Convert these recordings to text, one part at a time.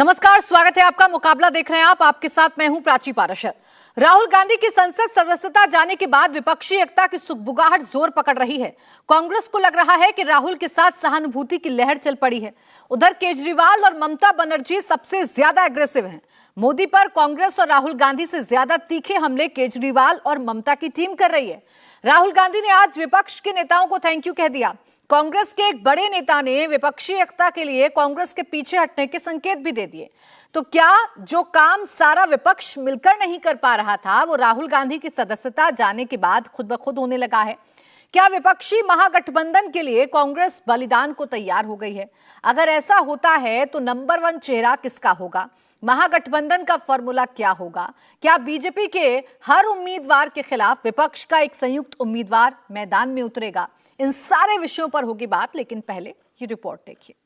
नमस्कार, स्वागत है आपका। मुकाबला देख रहे हैं आप, आपके साथ मैं हूं प्राची पाराशर। राहुल गांधी की संसद सदस्यता जाने के बाद विपक्षी एकता की सुगबुगाहट जोर पकड़ रही है। कांग्रेस को लग रहा है कि राहुल के साथ सहानुभूति की लहर चल पड़ी है। उधर केजरीवाल और ममता बनर्जी सबसे ज्यादा एग्रेसिव हैं। मोदी पर कांग्रेस और राहुल गांधी से ज्यादा तीखे हमले केजरीवाल और ममता की टीम कर रही है। राहुल गांधी ने आज विपक्ष के नेताओं को थैंक यू कह दिया। कांग्रेस के एक बड़े नेता ने विपक्षी एकता के लिए कांग्रेस के पीछे हटने के संकेत भी दे दिए। तो क्या जो काम सारा विपक्ष मिलकर नहीं कर पा रहा था, वो राहुल गांधी की सदस्यता जाने के बाद खुद ब खुद होने लगा है? क्या विपक्षी महागठबंधन के लिए कांग्रेस बलिदान को तैयार हो गई है? अगर ऐसा होता है तो नंबर 1 चेहरा किसका होगा? महागठबंधन का फॉर्मूला क्या होगा? क्या बीजेपी के हर उम्मीदवार के खिलाफ विपक्ष का एक संयुक्त उम्मीदवार मैदान में उतरेगा? इन सारे विषयों पर होगी बात, लेकिन पहले ये रिपोर्ट देखिए।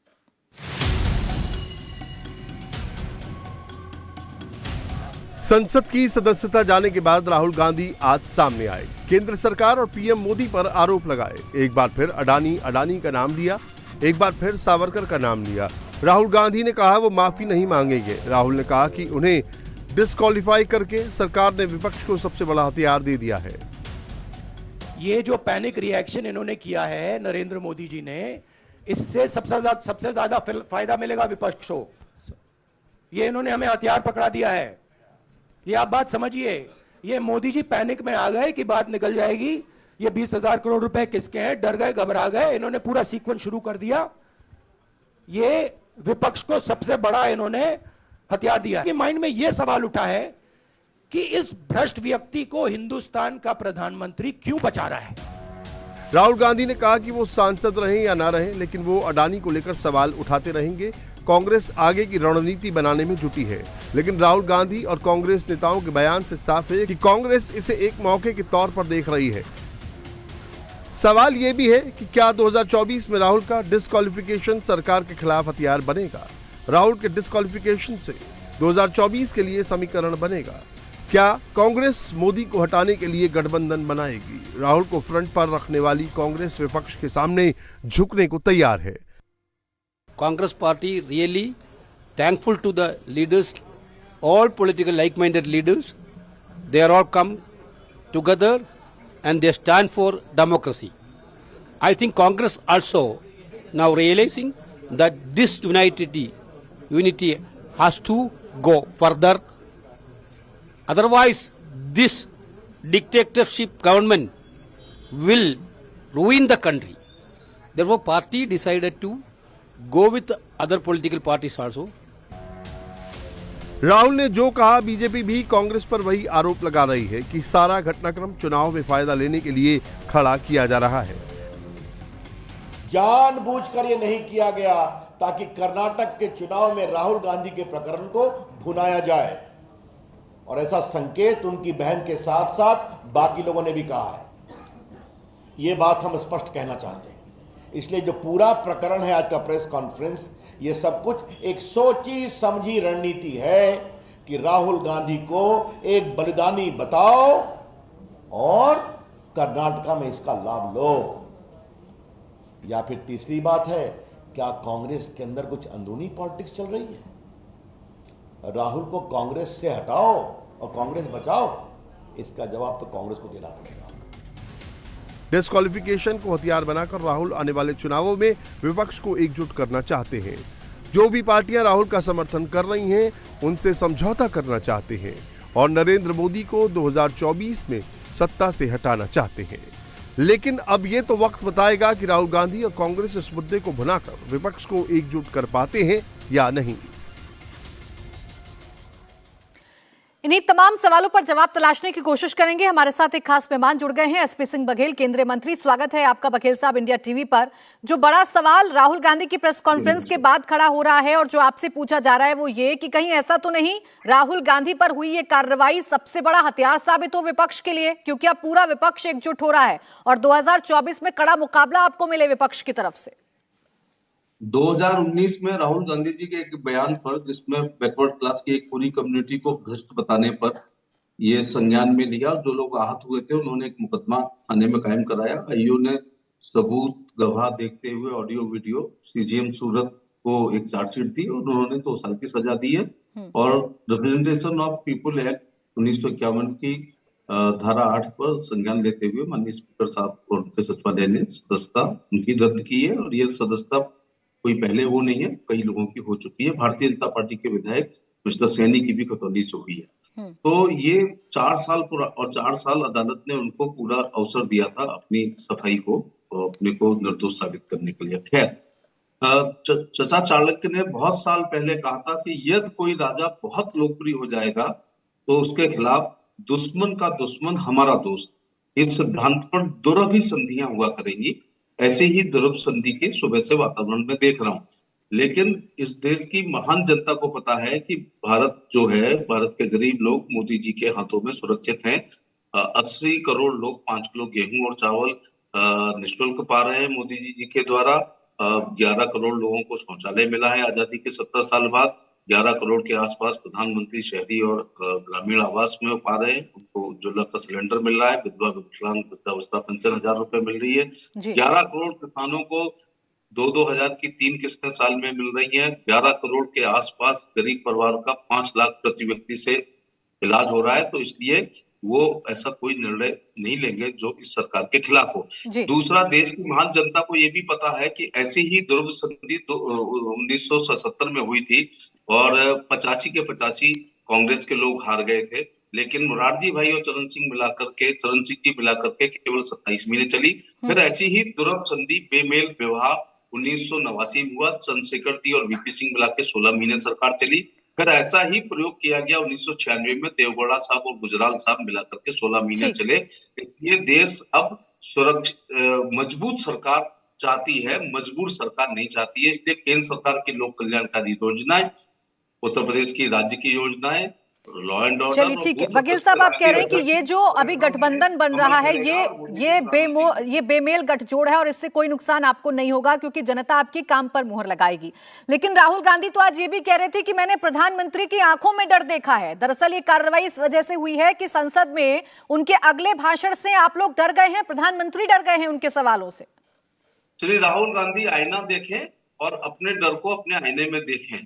संसद की सदस्यता जाने के बाद राहुल गांधी आज सामने आए। केंद्र सरकार और पीएम मोदी पर आरोप लगाए। एक बार फिर अडानी का नाम लिया, एक बार फिर सावरकर का नाम लिया। राहुल गांधी ने कहा वो माफी नहीं मांगेंगे। राहुल ने कहा कि उन्हें डिस्क्वालीफाई करके सरकार ने विपक्ष को सबसे बड़ा हथियार दे दिया है। ये जो पैनिक रिएक्शन इन्होंने किया है नरेंद्र मोदी जी ने, इससे सबसे ज्यादा फायदा मिलेगा विपक्ष को। ये इन्होंने हमें हथियार पकड़ा दिया है। ये आप बात समझिए। ये मोदी जी पैनिक में आ गए कि बात निकल जाएगी, ये 20,000 करोड़ रुपए किसके हैं, डर गए, घबरा गए। इन्होंने पूरा सीक्वेंस शुरू कर दिया। ये विपक्ष को सबसे बड़ा इन्होंने हथियार दिया कि माइंड में यह सवाल उठा है कि इस भ्रष्ट व्यक्ति को हिंदुस्तान का प्रधानमंत्री क्यों बचा रहा है। राहुल गांधी ने कहा कि वो सांसद रहें या ना रहें, लेकिन वो अडानी को लेकर सवाल उठाते रहेंगे। कांग्रेस आगे की रणनीति बनाने में जुटी है, लेकिन राहुल गांधी और कांग्रेस नेताओं के बयान से साफ है कि कांग्रेस इसे एक मौके के तौर पर देख रही है। सवाल यह भी है कि क्या 2024 में राहुल का डिस्क्वालिफिकेशन सरकार के खिलाफ हथियार बनेगा? राहुल के डिस्क्वालिफिकेशन से 2024 के लिए समीकरण बनेगा। क्या कांग्रेस मोदी को हटाने के लिए गठबंधन बनाएगी? राहुल को फ्रंट पर रखने वाली कांग्रेस विपक्ष के सामने झुकने को तैयार है। Congress party really thankful to the leaders, all political like-minded leaders. They are all come together and they stand for democracy. I think Congress also now realizing that this unity has to go further. Otherwise, this dictatorship government will ruin the country. Therefore, party decided to go with other political parties also. Rahul ने जो कहा, BJP भी कांग्रेस पर वही आरोप लगा रही है कि सारा घटनाक्रम चुनाव में फायदा लेने के लिए खड़ा किया जा रहा है। जानबूझकर ये नहीं किया गया ताकि कर्नाटक के चुनाव में राहुल गांधी के प्रकरण को भुनाया जाए, और ऐसा संकेत उनकी बहन के साथ साथ बाकी लोगों ने भी कहा है। ये बात हम स्पष्ट कहना चाहते हैं। इसलिए जो पूरा प्रकरण है, आज का प्रेस कॉन्फ्रेंस, ये सब कुछ एक सोची समझी रणनीति है कि राहुल गांधी को एक बलिदानी बताओ और कर्नाटका में इसका लाभ लो। या फिर तीसरी बात है, क्या कांग्रेस के अंदर कुछ अंदरूनी पॉलिटिक्स चल रही है? राहुल को कांग्रेस से हटाओ और कांग्रेस बचाओ। इसका जवाब तो कांग्रेस को देना पड़ेगा। डिस्क्वालिफिकेशन को हथियार बनाकर राहुल आने वाले चुनावों में विपक्ष को एकजुट करना चाहते हैं। जो भी पार्टियां राहुल का समर्थन कर रही हैं, उनसे समझौता करना चाहते हैं और नरेंद्र मोदी को 2024 में सत्ता से हटाना चाहते हैं। लेकिन अब ये तो वक्त बताएगा कि राहुल गांधी और कांग्रेस इस मुद्दे को भुनाकर विपक्ष को एकजुट कर पाते हैं या नहीं। इन्हीं तमाम सवालों पर जवाब तलाशने की कोशिश करेंगे। हमारे साथ एक खास मेहमान जुड़ गए हैं, एसपी सिंह बघेल, केंद्रीय मंत्री। स्वागत है आपका बघेल साहब इंडिया टीवी पर। जो बड़ा सवाल राहुल गांधी की प्रेस कॉन्फ्रेंस के बाद खड़ा हो रहा है और जो आपसे पूछा जा रहा है, वो ये कि कहीं ऐसा तो नहीं राहुल गांधी पर हुई ये कार्रवाई सबसे बड़ा हथियार साबित हो विपक्ष के लिए, क्योंकि अब पूरा विपक्ष एकजुट हो रहा है और 2024 में कड़ा मुकाबला आपको मिले विपक्ष की तरफ से। 2019 में राहुल गांधी जी के एक बयान पर, जिसमें बैकवर्ड क्लास की एक पूरी कम्युनिटी को भ्रष्ट बताने पर ये संज्ञान में लिया, और जो लोग आहत हुए थे उन्होंने एक मुकदमा थाने में कायम कराया। आईओ ने सबूत गवाह देखते हुए ऑडियो वीडियो सीजीएम सूरत को एक चार्जशीट दी और उन्होंने 2 साल की सजा दी है। और रिप्रेजेंटेशन ऑफ पीपुल एक्ट 1951 की धारा 8 पर संज्ञान लेते हुए माननीय स्पीकर साहब और उनके सचिवालय ने सदस्यता उनकी रद्द की है। और ये सदस्यता कोई पहले वो नहीं है, कई लोगों की हो चुकी है। भारतीय जनता पार्टी के विधायक मिस्टर सैनी की भी खतौनी से हुई है। तो ये 4 साल पूरा, और 4 साल अदालत ने उनको पूरा अवसर दिया था अपनी सफाई को और अपने को निर्दोष साबित करने के लिए। खैर, चचा चाणक्य ने बहुत साल पहले कहा था कि यदि कोई राजा बहुत लोकप्रिय हो जाएगा तो उसके खिलाफ दुश्मन का दुश्मन हमारा दोस्त, इस सिद्धांत पर दुरभि संधियां हुआ करेंगी। ऐसे ही दुरभ संधि के सुबह से वातावरण में देख रहा हूं। लेकिन इस देश की महान जनता को पता है कि भारत जो है, भारत के गरीब लोग मोदी जी के हाथों में सुरक्षित हैं। 80 करोड़ लोग 5 किलो गेहूं और चावल निःशुल्क पा रहे हैं मोदी जी के द्वारा। 11 करोड़ लोगों को शौचालय मिला है आजादी के 70 साल बाद। 11 करोड़ के आसपास प्रधानमंत्री शहरी और ग्रामीण आवास में पा रहे हैं। उनको उज्ज्वला का सिलेंडर मिल रहा है। विधवा विकलांग वृद्धावस्था पेंशन 1000 रुपए मिल रही है। 11 करोड़ किसानों को 2-2 हजार की 3 किस्तें साल में मिल रही हैं। 11 करोड़ के आसपास गरीब परिवार का 5 लाख प्रति व्यक्ति से इलाज हो रहा है। तो इसलिए वो ऐसा कोई निर्णय नहीं लेंगे जो इस सरकार के खिलाफ हो। दूसरा, देश की महान जनता को ये भी पता है कि ऐसी ही दुर्भ संधि 1977 में हुई थी और 85 के 85 कांग्रेस के लोग हार गए थे। लेकिन मुरारजी भाई और चरण सिंह जी मिलाकर के केवल 27 महीने चली। फिर ऐसी ही दुर्भ संधि बेमेल विवाह 1989 हुआ। चंद्रशेखर जी और वीपी सिंह मिला के 16 महीने सरकार चली। फिर ऐसा ही प्रयोग किया गया 1996 में। देवगौड़ा साहब और गुजराल साहब मिलाकर के 16 महीने चले। ये देश अब सुरक्षित मजबूत सरकार चाहती है, मजबूर सरकार नहीं चाहती है। इसलिए केंद्र सरकार की लोक कल्याणकारी योजनाएं, उत्तर प्रदेश की राज्य की योजनाएं, लॉ एंड ऑर्डर। चलिए ठीक है, बघेल साहब आप कह रहे हैं कि ये जो अभी गठबंधन बन रहा है ये बेमेल गठजोड़ है और इससे कोई नुकसान आपको नहीं होगा क्योंकि जनता आपके काम पर मुहर लगाएगी। लेकिन राहुल गांधी तो आज ये भी कह रहे थे कि मैंने प्रधानमंत्री की आंखों में डर देखा है। दरअसल ये कार्रवाई इस वजह से हुई है कि संसद में उनके अगले भाषण से आप लोग डर गए हैं, प्रधानमंत्री डर गए हैं उनके सवालों से। श्री राहुल गांधी आईना देखें और अपने डर को अपने आईने में देखें।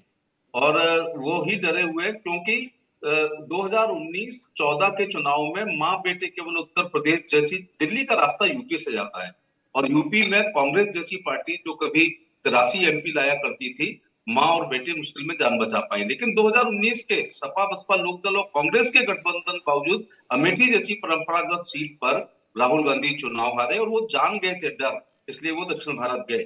और वो ही डरे हुए क्योंकि 2019-14 के चुनाव में माँ बेटे केवल उत्तर प्रदेश जैसी, दिल्ली का रास्ता यूपी से जाता है और यूपी में कांग्रेस जैसी पार्टी जो कभी 83 एमपी लाया करती थी, माँ और बेटे मुश्किल में जान बचा पाए। लेकिन 2019 के सपा बसपा लोकदल और कांग्रेस के गठबंधन बावजूद अमेठी जैसी परंपरागत सीट पर राहुल गांधी चुनाव हारे और वो जान गए थे डर, इसलिए वो दक्षिण भारत गए।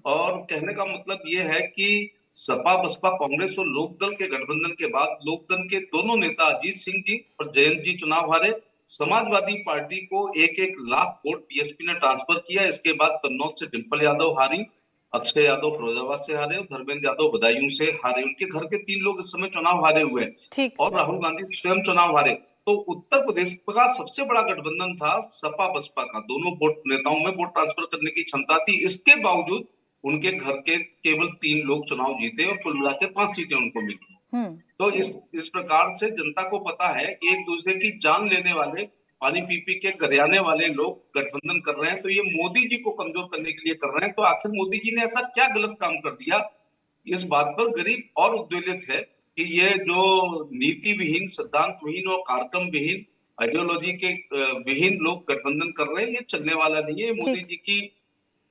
और कहने का मतलब ये है कि सपा बसपा कांग्रेस और लोकदल के गठबंधन के बाद लोकदल के दोनों नेता अजीत सिंह जी और जयंत जी चुनाव हारे। समाजवादी पार्टी को 1-1 लाख वोट बीएसपी ने ट्रांसफर किया। इसके बाद कन्नौज से डिंपल यादव हारी, अक्षय यादव फिरोजाबाद से हारे और धर्मेंद्र यादव बदायूं से हारे। उनके घर के 3 लोग इस समय चुनाव हारे हुए हैं और राहुल गांधी स्वयं चुनाव हारे। तो उत्तर प्रदेश का सबसे बड़ा गठबंधन था सपा बसपा का, दोनों वोट नेताओं में वोट ट्रांसफर करने की क्षमता थी। इसके बावजूद उनके घर के केवल 3 लोग चुनाव जीते और कुल मिला के 5 सीटें उनको मिली। तो इस प्रकार से जनता को पता है कि एक दूसरे की जान लेने वाले, पानी पी पी के गरियाने वाले लोग गठबंधन कर रहे हैं। तो ये मोदी जी को कमजोर करने के लिए कर रहे हैं। तो आखिर मोदी जी ने ऐसा क्या गलत काम कर दिया, इस बात पर गरीब और उद्वेलित है कि ये जो नीति विहीन, सिद्धांत विहीन और कार्यक्रम विहीन, आइडियोलॉजी के विहीन लोग गठबंधन कर रहे हैं, ये चलने वाला नहीं है। मोदी जी की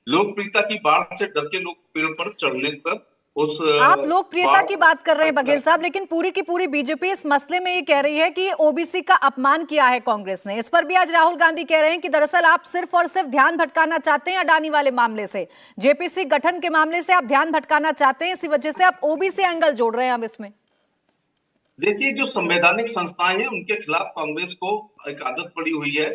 लोकप्रियता की बाढ़ से डर के लोग पेड़ पर चढ़ने पर उस आप लोकप्रियता की बात कर रहे हैं बघेल साहब, लेकिन पूरी की पूरी बीजेपी इस मसले में ये कह रही है कि ओबीसी का अपमान किया है कांग्रेस ने। इस पर भी आज राहुल गांधी कह रहे हैं कि दरअसल आप सिर्फ और सिर्फ ध्यान भटकाना चाहते हैं अडानी वाले मामले से, जेपीसी गठन के मामले से आप ध्यान भटकाना चाहते हैं, इसी वजह से आप ओबीसी एंगल जोड़ रहे हैं अब इसमें। देखिए, जो संवैधानिक संस्थाएं हैं उनके खिलाफ कांग्रेस को एक आदत पड़ी हुई है।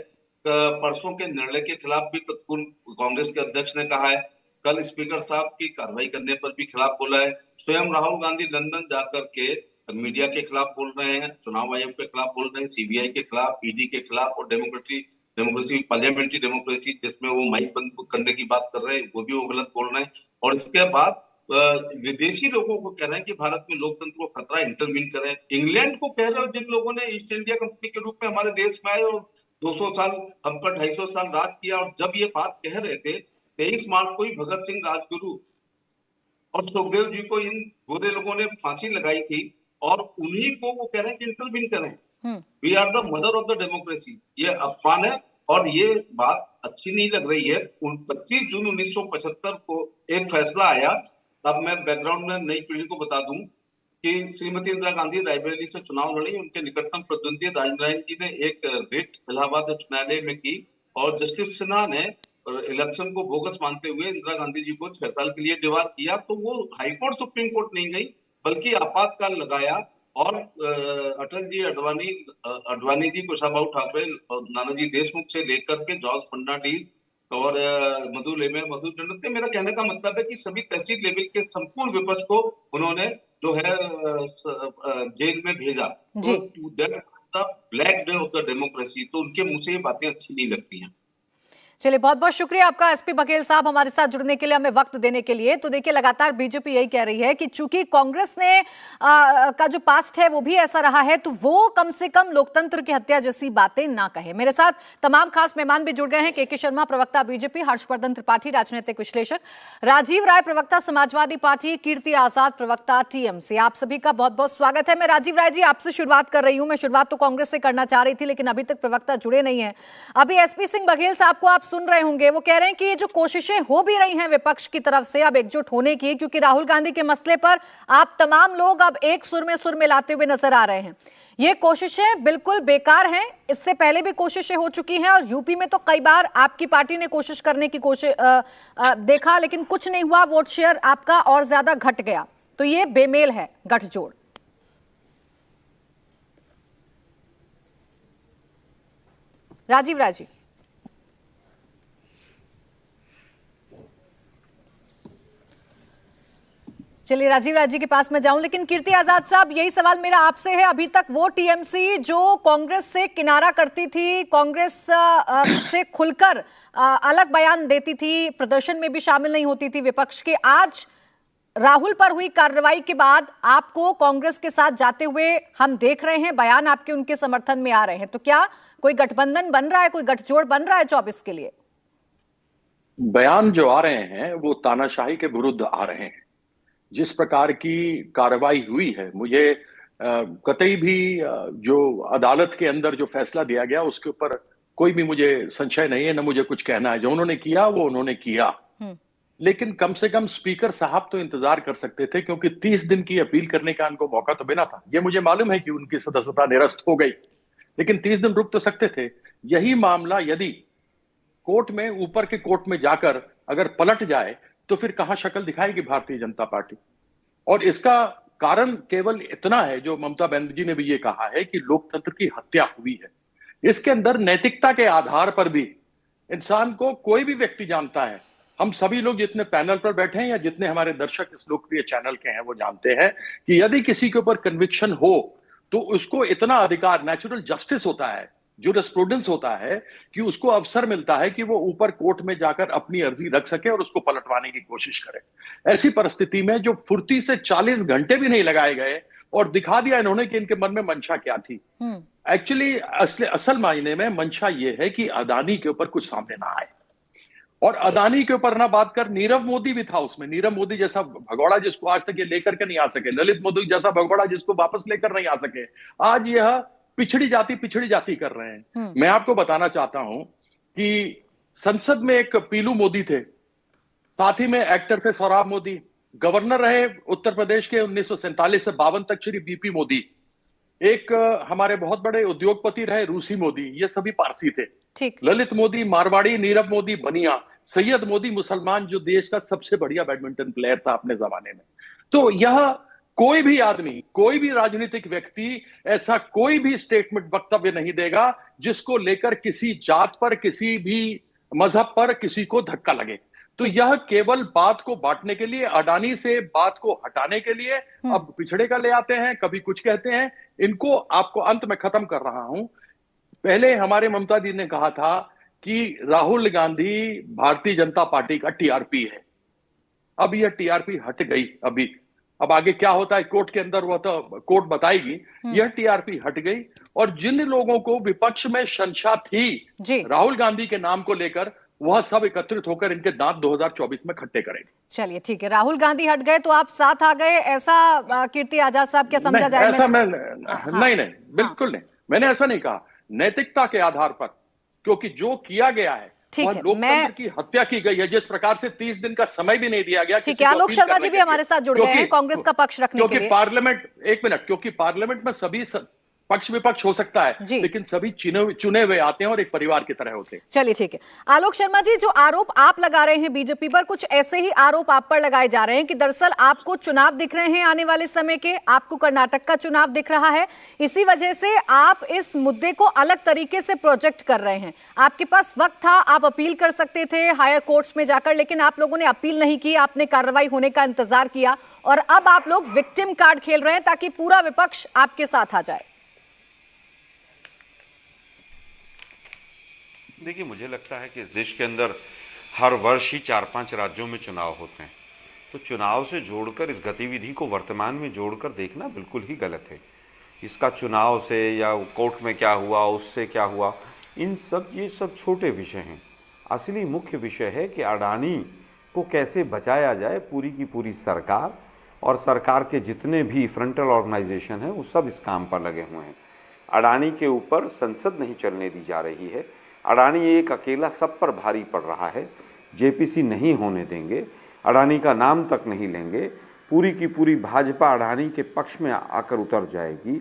परसों के निर्णय के खिलाफ भी कांग्रेस के अध्यक्ष ने कहा है, कल स्पीकर साहब की कार्रवाई करने पर भी खिलाफ बोला है। स्वयं राहुल गांधी लंदन जाकर के मीडिया के खिलाफ बोल रहे हैं, चुनाव आयोग के खिलाफ बोल रहे हैं, सीबीआई के खिलाफ, ईडी के खिलाफ और डेमोक्रेसी पार्लियामेंट्री डेमोक्रेसी जिसमें वो माइक बंद करने की बात कर रहे हैं वो भी वो गलत बोल रहे हैं। और इसके बाद विदेशी लोगों को कह रहे हैं कि भारत में लोकतंत्र को खतरा, इंटरवीन करें। इंग्लैंड को कह रहे हो जिन लोगों ने ईस्ट इंडिया कंपनी के रूप में हमारे देश में आए और 200 साल हम पर 250 साल राज किया, और जब ये बात कह रहे थे 23 मार्च को ही भगत सिंह राजगुरु और सुखदेव जी को इन बुरे लोगों ने फांसी लगाई थी और उन्हीं को वो कह रहे हैं कि इंटरवीन करें। We are the mother of the democracy. ये अपमान है और ये बात अच्छी नहीं लग रही है। 25 जून 1975 को एक फैसला आया। तब मैं बैकग्राउंड में नई पीढ़ी को बता दूं कि श्रीमती इंदिरा गांधी रायबरेली से चुनाव लड़ी। उनके निकटतम प्रतिद्वंदी राजनारायण जी ने एक रिट इलाहाबाद उच्च न्यायालय में की और जस्टिस सिन्हा ने इलेक्शन को बोगस मानते हुए इंदिरा गांधी जी को 6 साल के लिए डिबार किया। तो वो हाईकोर्ट सुप्रीम कोर्ट नहीं गई बल्कि आपातकाल लगाया और अटल जी, अडवाणी जी, कुशाभाऊ ठाकरे, नानाजी देशमुख से लेकर के जॉर्ज फर्नांडिस और मधु टंडन। मेरा कहने का मतलब है कि सभी तहसील लेवल के संपूर्ण विपक्ष को उन्होंने जो है जेल में भेजा। तो black day of the democracy. तो उनके मुंह से ये बातें अच्छी नहीं लगती हैं। चलिए, बहुत बहुत शुक्रिया आपका एसपी बघेल साहब हमारे साथ जुड़ने के लिए, हमें वक्त देने के लिए। तो देखिए, लगातार बीजेपी यही कह रही है कि चूंकि कांग्रेस ने का जो पास्ट है वो भी ऐसा रहा है, तो वो कम से कम लोकतंत्र की हत्या जैसी बातें ना कहे। मेरे साथ तमाम खास मेहमान भी जुड़ गए हैं। के शर्मा, प्रवक्ता बीजेपी, हर्षवर्धन त्रिपाठी, राजनीतिक विश्लेषक, राजीव राय, प्रवक्ता समाजवादी पार्टी, कीर्ति आजाद, प्रवक्ता टीएमसी। आप सभी का बहुत बहुत स्वागत है। मैं राजीव राय जी आपसे शुरुआत कर रही हूँ। मैं शुरुआत तो कांग्रेस से करना चाह रही थी, लेकिन अभी तक प्रवक्ता जुड़े नहीं है। अभी एसपी सिंह बघेल साहब को आप सुन रहे होंगे, वो कह रहे हैं कि ये जो कोशिशें हो भी रही हैं विपक्ष की तरफ से अब एकजुट होने की, क्योंकि राहुल गांधी के मसले पर आप तमाम लोग अब एक सुर में लाते हुए नजर आ रहे हैं, ये कोशिशें बिल्कुल बेकार हैं। इससे पहले भी कोशिशें हो चुकी हैं और यूपी में तो कई बार आपकी पार्टी ने कोशिश करने की देखा, लेकिन कुछ नहीं हुआ, वोट शेयर आपका और ज्यादा घट गया। तो ये बेमेल है गठजोड़। राजीव राय जी। चलिए, राजीव राय जी के पास मैं जाऊं, लेकिन कीर्ति आजाद साहब, यही सवाल मेरा आपसे है। अभी तक वो टीएमसी जो कांग्रेस से किनारा करती थी, कांग्रेस से खुलकर अलग बयान देती थी, प्रदर्शन में भी शामिल नहीं होती थी विपक्ष के, आज राहुल पर हुई कार्रवाई के बाद आपको कांग्रेस के साथ जाते हुए हम देख रहे हैं, बयान आपके उनके समर्थन में आ रहे हैं। तो क्या कोई गठबंधन बन रहा है, कोई गठजोड़ बन रहा है 24 के लिए? बयान जो आ रहे हैं वो तानाशाही के विरुद्ध आ रहे हैं। जिस प्रकार की कार्रवाई हुई है, मुझे कतई भी जो अदालत के अंदर जो फैसला दिया गया उसके ऊपर कोई भी मुझे संशय नहीं है, न मुझे कुछ कहना है। जो उन्होंने किया वो उन्होंने किया, लेकिन कम से कम स्पीकर साहब तो इंतजार कर सकते थे, क्योंकि 30 दिन की अपील करने का उनको मौका तो मिला था। ये मुझे मालूम है कि उनकी सदस्यता निरस्त हो गई, लेकिन 30 दिन रुक तो सकते थे। यही मामला यदि कोर्ट में, ऊपर के कोर्ट में जाकर अगर पलट जाए तो फिर कहां शक्ल दिखाएगी भारतीय जनता पार्टी। और इसका कारण केवल इतना है, जो ममता बनर्जी ने भी ये कहा है कि लोकतंत्र की हत्या हुई है। इसके अंदर नैतिकता के आधार पर भी इंसान को कोई भी व्यक्ति जानता है, हम सभी लोग जितने पैनल पर बैठे हैं या जितने हमारे दर्शक इस लोकप्रिय चैनल के हैं वो जानते हैं कि यदि किसी के ऊपर कन्विक्शन हो तो उसको इतना अधिकार, नेचुरल जस्टिस होता है, जूरिस्प्रूडेंस होता है कि उसको अवसर मिलता है कि वो ऊपर कोर्ट में जाकर अपनी अर्जी रख सके और उसको पलटवाने की कोशिश करे। ऐसी परिस्थिति में जो फुर्ती से 40 घंटे भी नहीं लगाए गए और दिखा दिया इन्होंने कि इनके मन में मंशा क्या थी। एक्चुअली असल मायने में मंशा ये है कि अदानी के ऊपर कुछ सामने ना आए, और अदानी के ऊपर ना बात कर, नीरव मोदी भी था उसमें। नीरव मोदी जैसा भगोड़ा जिसको आज तक ये लेकर के नहीं आ सके, ललित मोदी जैसा भगोड़ा जिसको वापस लेकर नहीं आ सके, आज यह पिछड़ी जाति कर रहे हैं। मैं आपको बताना चाहता हूं कि संसद में एक पीलू मोदी थे, साथ ही में एक्टर थे सौरभ मोदी, गवर्नर रहे उत्तर प्रदेश के 1947 से 52 तक श्री बीपी मोदी, एक हमारे बहुत बड़े उद्योगपति रहे रूसी मोदी, ये सभी पारसी थे। ललित मोदी मारवाड़ी, नीरव मोदी बनिया, सैयद मोदी मुसलमान, जो देश का सबसे बढ़िया बैडमिंटन प्लेयर था अपने जमाने में। तो यह कोई भी आदमी, कोई भी राजनीतिक व्यक्ति ऐसा कोई भी स्टेटमेंट, वक्तव्य नहीं देगा जिसको लेकर किसी जात पर, किसी भी मजहब पर किसी को धक्का लगे। तो यह केवल बात को बांटने के लिए, अडानी से बात को हटाने के लिए अब पिछड़े का ले आते हैं, कभी कुछ कहते हैं। इनको आपको अंत में खत्म कर रहा हूं। पहले हमारे ममता जी ने कहा था कि राहुल गांधी भारतीय जनता पार्टी का टीआरपी है। अब यह टीआरपी हट गई। अब आगे क्या होता है कोर्ट के अंदर, वह तो कोर्ट बताएगी। यह टीआरपी हट गई, और जिन लोगों को विपक्ष में शंका थी राहुल गांधी के नाम को लेकर, वह सब एकत्रित होकर इनके दांत 2024 में खट्टे करेंगे। चलिए ठीक है, राहुल गांधी हट गए तो आप साथ आ गए, ऐसा कीर्ति आजाद साहब क्या समझा जाए? ऐसा नहीं, बिल्कुल नहीं, मैंने ऐसा नहीं कहा। नैतिकता के आधार पर, क्योंकि जो किया गया है वह लोकतंत्र की हत्या की गई है। जिस प्रकार से 30 दिन का समय भी नहीं दिया गया। ठीक है, आलोक शर्मा जी भी हमारे साथ जुड़ गए हैं कांग्रेस का पक्ष रखने के लिए। क्योंकि पार्लियामेंट में सभी पक्ष विपक्ष हो सकता है, लेकिन सभी चुने हुए आते हैं और एक परिवार की तरह होते हैं। चलिए ठीक है, आलोक शर्मा जी, जो आरोप आप लगा रहे हैं बीजेपी पर, कुछ ऐसे ही आरोप आप पर लगाए जा रहे हैं कि दरअसल आपको चुनाव दिख रहे हैं आने वाले समय के, आपको कर्नाटक का चुनाव दिख रहा है, इसी वजह से आप इस मुद्दे को अलग तरीके से प्रोजेक्ट कर रहे हैं। आपके पास वक्त था, आप अपील कर सकते थे हायर कोर्ट्स में जाकर, लेकिन आप लोगों ने अपील नहीं की, आपने कार्रवाई होने का इंतजार किया और अब आप लोग विक्टिम कार्ड खेल रहे हैं ताकि पूरा विपक्ष आपके साथ आ जाए। देखिए, मुझे लगता है कि इस देश के अंदर हर वर्ष ही 4-5 राज्यों में चुनाव होते हैं, तो चुनाव से जोड़कर इस गतिविधि को वर्तमान में जोड़कर देखना बिल्कुल ही गलत है। इसका चुनाव से या कोर्ट में क्या हुआ, उससे क्या हुआ, ये सब छोटे विषय हैं। असली मुख्य विषय है कि अडानी को कैसे बचाया जाए। पूरी की पूरी सरकार और सरकार के जितने भी फ्रंटल ऑर्गेनाइजेशन हैं वो सब इस काम पर लगे हुए हैं। अडानी के ऊपर संसद नहीं चलने दी जा रही है। अडानी एक अकेला सब पर भारी पड़ रहा है। जेपीसी नहीं होने देंगे, अडानी का नाम तक नहीं लेंगे। पूरी की पूरी भाजपा अडानी के पक्ष में आकर उतर जाएगी।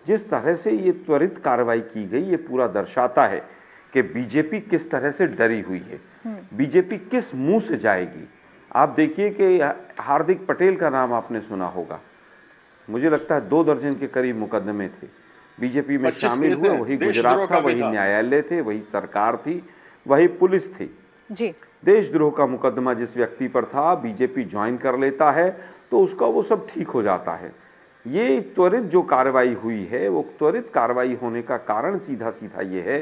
जिस तरह से ये त्वरित कार्रवाई की गई, ये पूरा दर्शाता है कि बीजेपी किस तरह से डरी हुई है, बीजेपी किस मुंह से जाएगी। आप देखिए कि हार्दिक पटेल का नाम आपने सुना होगा, मुझे लगता है 2 दर्जन के करीब मुकदमे थे बीजेपी में शामिल हुए। वही गुजरात था, वही न्यायालय थे, वही सरकार थी, वही पुलिस थी जी। देशद्रोह का मुकदमा जिस व्यक्ति पर था, बीजेपी ज्वाइन कर लेता है तो उसका वो सब ठीक हो जाता है। ये त्वरित जो कार्रवाई हुई है, वो त्वरित कार्रवाई होने का कारण सीधा सीधा ये है,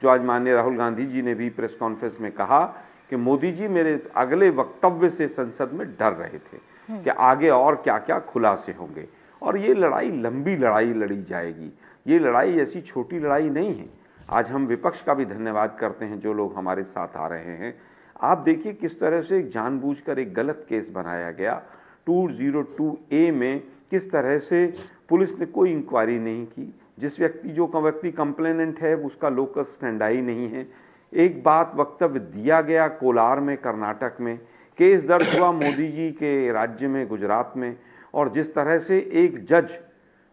जो आज माननीय राहुल गांधी जी ने भी प्रेस कॉन्फ्रेंस में कहा कि मोदी जी मेरे अगले वक्तव्य से संसद में डर रहे थे कि आगे और क्या क्या खुलासे होंगे। और ये लड़ाई लंबी लड़ाई लड़ी जाएगी, ये लड़ाई ऐसी छोटी लड़ाई नहीं है। आज हम विपक्ष का भी धन्यवाद करते हैं जो लोग हमारे साथ आ रहे हैं। आप देखिए किस तरह से जानबूझकर एक गलत केस बनाया गया। 202A में किस तरह से पुलिस ने कोई इंक्वायरी नहीं की। जिस व्यक्ति कंप्लेनेंट है उसका लोकस स्टैंडाई नहीं है। एक बात वक्तव्य दिया गया कोलार में, कर्नाटक में केस दर्ज हुआ मोदी जी के राज्य में, गुजरात में, और जिस तरह से एक जज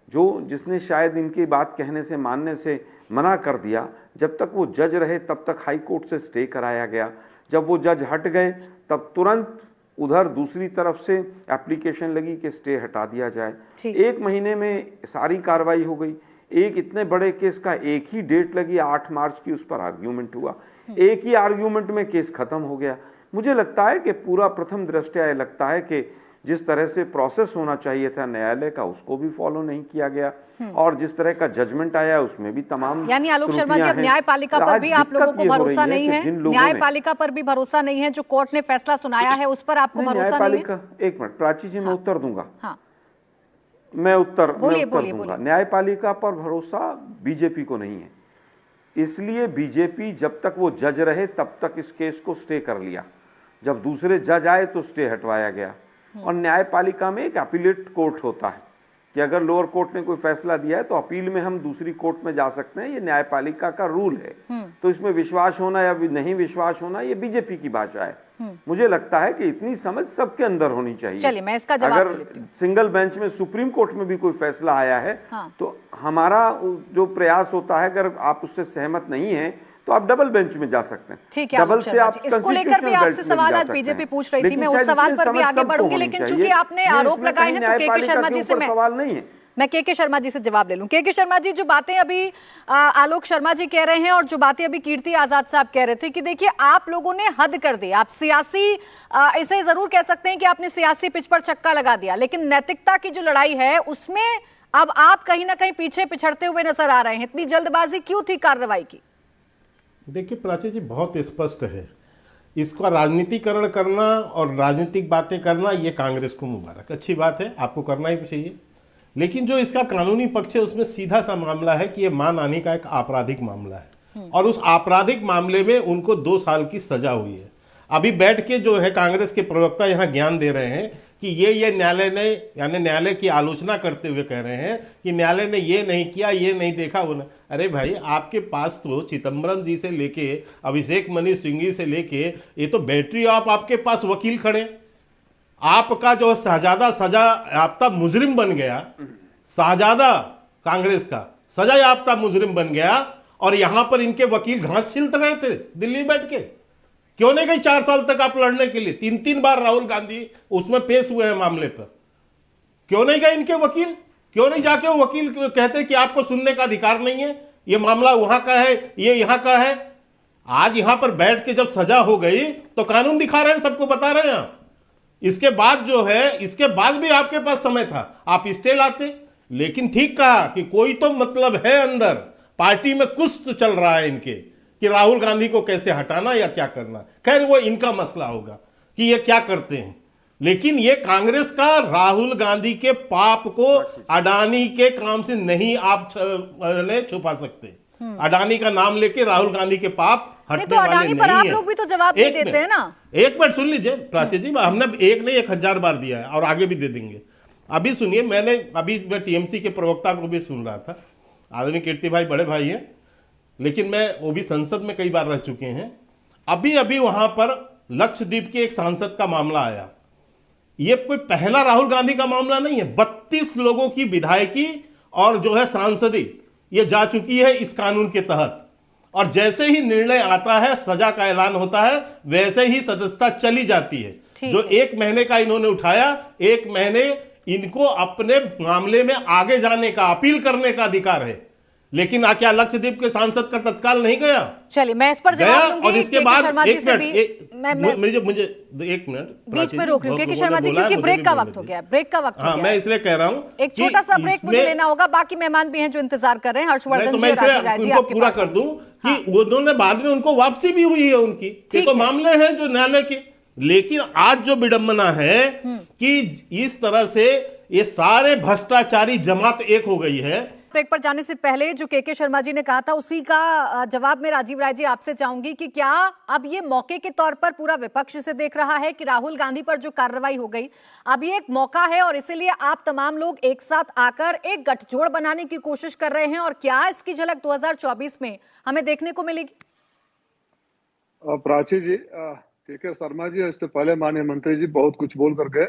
जिसने शायद इनकी बात कहने से मानने से मना कर दिया, जब तक वो जज रहे तब तक हाई कोर्ट से स्टे कराया गया। जब वो जज हट गए तब तुरंत उधर दूसरी तरफ से एप्लीकेशन लगी कि स्टे हटा दिया जाए। 1 महीने में सारी कार्रवाई हो गई। एक इतने बड़े केस का एक ही डेट लगी, 8 मार्च की, उस पर आर्ग्यूमेंट हुआ। एक ही आर्ग्यूमेंट में केस खत्म हो गया। मुझे लगता है कि पूरा प्रथम दृष्टया लगता है कि जिस तरह से प्रोसेस होना चाहिए था न्यायालय का, उसको भी फॉलो नहीं किया गया, और जिस तरह का जजमेंट आया उसमें भी तमाम, यानी आलोक शर्मा जी, अब न्यायपालिका पर भी आप लोगों को भरोसा नहीं है? न्यायपालिका पर भी भरोसा नहीं है? जो कोर्ट ने फैसला सुनाया है उस पर आपको भरोसा नहीं है? एक मिनट प्राची जी, मैं उत्तर दूंगा। मैं उत्तर दूंगा। न्यायपालिका पर भरोसा बीजेपी को नहीं है, इसलिए बीजेपी जब तक वो जज रहे तब तक इस केस को स्टे कर लिया। जब दूसरे जज आए तो स्टे हटवाया गया। और न्यायपालिका में एक अपीलेट कोर्ट होता है कि अगर लोअर कोर्ट ने कोई फैसला दिया है तो अपील में हम दूसरी कोर्ट में जा सकते हैं। ये न्यायपालिका का रूल है। तो इसमें विश्वास होना या नहीं विश्वास होना, ये बीजेपी की भाषा है। मुझे लगता है कि इतनी समझ सबके अंदर होनी चाहिए। चलिए, मैं इसका जवाब अगर सिंगल बेंच में सुप्रीम कोर्ट में भी कोई फैसला आया है, तो हमारा जो प्रयास होता है, अगर आप उससे सहमत नहीं है तो आप डबल बेंच में जा सकते हैं। ठीक है, डबल से आप इसको लेकर भी आपसे सवाल आज बीजेपी पूछ रही थी, मैं उस सवाल पर भी आगे बढ़ूंगी, लेकिन चूंकि आपने आरोप लगाए हैं तो के शर्मा जी से सवाल नहीं है, मैं के शर्मा जी से जवाब ले लूं। के शर्मा जी, जो बातें अभी आलोक शर्मा जी कह रहे हैं और जो बातें अभी कीर्ति आजाद साहब कह रहे थे कि देखिए आप लोगों ने हद कर दी, आप सियासी इसे जरूर कह सकते हैं कि आपने सियासी पिच पर चक्का लगा दिया, लेकिन नैतिकता की जो लड़ाई है उसमें अब आप कहीं ना कहीं पीछे पिछड़ते हुए नजर आ रहे हैं। इतनी जल्दबाजी क्यों थी कार्रवाई की? देखिए प्राची जी, बहुत स्पष्ट है, इसका राजनीतिकरण करना और राजनीतिक बातें करना ये कांग्रेस को मुबारक, अच्छी बात है, आपको करना ही चाहिए। लेकिन जो इसका कानूनी पक्ष है उसमें सीधा सा मामला है कि ये मान आने का एक आपराधिक मामला है। और उस आपराधिक मामले में उनको 2 साल की सजा हुई है। अभी बैठ के जो है कांग्रेस के प्रवक्ता यहाँ ज्ञान दे रहे हैं कि ये न्यायालय ने, यानी न्यायालय की आलोचना करते हुए कह रहे हैं कि न्यायालय ने ये नहीं किया, ये नहीं देखा, वो नहीं। अरे भाई, आपके पास तो चिदम्बरम जी से लेके अभिषेक मनु सिंघवी से लेके ये तो बैटरी आपके पास वकील खड़े। आपका जो शहजादा सजा याफ्ता मुजरिम बन गया, शहजादा कांग्रेस का सजा याफ्ता मुजरिम बन गया, और यहां पर इनके वकील घास छिलते रहे थे दिल्ली बैठ के। क्यों नहीं गई 4 साल तक आप लड़ने के लिए? 3 बार राहुल गांधी उसमें पेश हुए हैं मामले पर। क्यों नहीं गए इनके वकील? क्यों नहीं जाके वो वकील कहते कि आपको सुनने का अधिकार नहीं है, ये मामला वहां का है, ये यहां का है। आज यहां पर बैठ के जब सजा हो गई तो कानून दिखा रहे हैं, सबको बता रहे हैं आप। इसके बाद जो है, इसके बाद भी आपके पास समय था, आप स्टे लाते। लेकिन ठीक कहा कि कोई तो मतलब है अंदर, पार्टी में कुछ तो चल रहा है इनके कि राहुल गांधी को कैसे हटाना या क्या करना। खैर, वो इनका मसला होगा कि ये क्या करते हैं। लेकिन ये कांग्रेस का राहुल गांधी के पाप को अडानी के काम से नहीं आप छुपा सकते। अडानी का नाम लेके राहुल गांधी के पाप हटने तो वाले अडानी नहीं पर आप है। लोग भी तो जवाब नहीं देते हैं ना। एक मिनट सुन लीजिए प्राची जी, हमने एक नहीं 1000 बार दिया है और आगे भी दे देंगे। अभी सुनिए, मैं टीएमसी के प्रवक्ता को भी सुन रहा था। आदमी कीर्ति भाई बड़े भाई हैं, लेकिन वो भी संसद में कई बार रह चुके हैं। अभी वहां पर लक्षद्वीप के एक सांसद का मामला आया। ये कोई पहला राहुल गांधी का मामला नहीं है। 32 लोगों की विधायकी और जो है सांसदी ये जा चुकी है इस कानून के तहत, और जैसे ही निर्णय आता है, सजा का ऐलान होता है, वैसे ही सदस्यता चली जाती है। जो 1 महीने का इन्होंने उठाया, 1 महीने इनको अपने मामले में आगे जाने का, अपील करने का अधिकार है। लेकिन क्या लक्षद्वीप के सांसद का तत्काल नहीं गया? चलिए, मैं इस पर जवाब दूंगी। और इसके बाद शर्मा जी से भी मुझे 1 मिनट बीच में रोक रही हूँ, क्योंकि शर्मा जी, क्योंकि ब्रेक का वक्त हो गया, ब्रेक का वक्त हो गया। मैं इसलिए कह रहा हूँ एक छोटा सा ब्रेक मुझे लेना होगा। बाकी मेहमान भी हैं जो इंतजार कर रहे हैं, हर्षवर्धन जी, राजीव राय जी, आपके पूरा कर दूं कि उन्होंने बाद में उनको वापसी भी हुई है उनकी। ये तो मामले हैं जो न्यायालय के। लेकिन आज जो विडंबना है कि इस तरह से ये सारे भ्रष्टाचारी जमात एक हो गई है। ब्रेक पर जाने से पहले जो के शर्मा जी ने कहा था, उसी का जवाब में राजीव राय जी आपसे चाहूंगी कि क्या अब ये मौके के तौर पर पूरा विपक्ष से देख रहा है कि राहुल गांधी पर जो कार्रवाई हो गई, अब ये एक मौका है और इसीलिए आप तमाम लोग एक साथ आकर एक गठजोड़ बनाने की कोशिश कर रहे हैं, और क्या इसकी झलक 2024 में हमें देखने को मिलेगी? प्राची जी, के शर्मा जी, इससे पहले माननीय मंत्री जी बहुत कुछ बोल कर गए,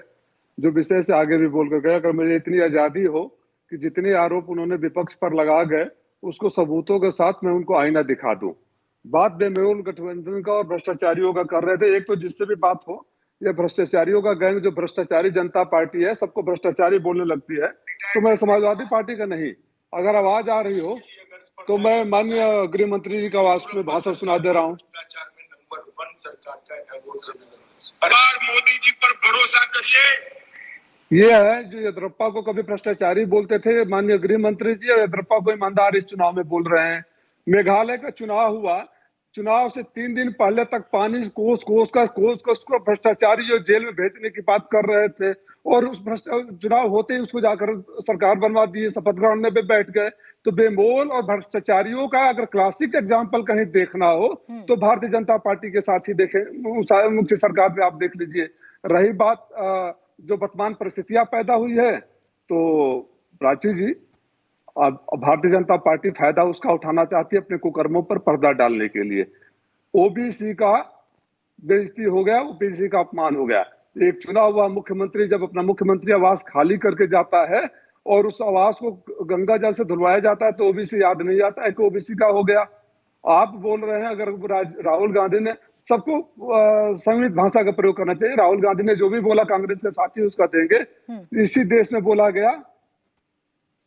जो विषय से आगे भी बोल कर गए। अगर मुझे इतनी आजादी हो कि जितने आरोप उन्होंने विपक्ष पर लगा गए, उसको सबूतों के साथ मैं उनको आईना दिखा दूं। बात बेमेल गठबंधन का और भ्रष्टाचारियों का कर रहे थे। एक तो जिससे भी बात हो, ये भ्रष्टाचारियों का गैंग, जो भ्रष्टाचारी जनता पार्टी है, सबको भ्रष्टाचारी बोलने लगती है। तो मैं समाजवादी पार्टी का नहीं, अगर आवाज आ रही हो तो मैं माननीय गृह मंत्री जी का आवाज में भाषण सुना दे रहा हूँ। मोदी जी पर भरोसा करिए। ये है जो येदियुरप्पा को कभी भ्रष्टाचारी बोलते थे, माननीय गृह मंत्री जी, और येदियुरप्पा को ईमानदार इस चुनाव में बोल रहे हैं। मेघालय का चुनाव हुआ, चुनाव से 3 दिन पहले तक पानी कोस का भ्रष्टाचारी जो जेल में भेजने की बात कर रहे थे, और उस चुनाव होते ही उसको जाकर सरकार बनवा दी, शपथ ग्रहण में बैठ गए। तो बेमोल और भ्रष्टाचारियों का अगर क्लासिक एग्जाम्पल कहीं देखना हो तो भारतीय जनता पार्टी के साथ ही देखें, मुख्य सरकार में आप देख लीजिए। रही बात जो वर्तमान परिस्थितियां पैदा हुई है, तो प्राची जी, भारतीय जनता पार्टी फायदा उसका उठाना चाहती है अपने कुकर्मों पर पर्दा डालने के लिए। ओबीसी का बेइज्जती हो गया, ओबीसी का अपमान हो गया। एक चुना हुआ मुख्यमंत्री जब अपना मुख्यमंत्री आवास खाली करके जाता है और उस आवास को गंगा जल से धुलवाया जाता है, तो ओबीसी याद नहीं आता है कि ओबीसी का हो गया। आप बोल रहे हैं अगर राहुल गांधी ने, सबको संविधान भाषा का प्रयोग करना चाहिए। राहुल गांधी ने जो भी बोला कांग्रेस के साथी उसका देंगे। इसी देश में बोला गया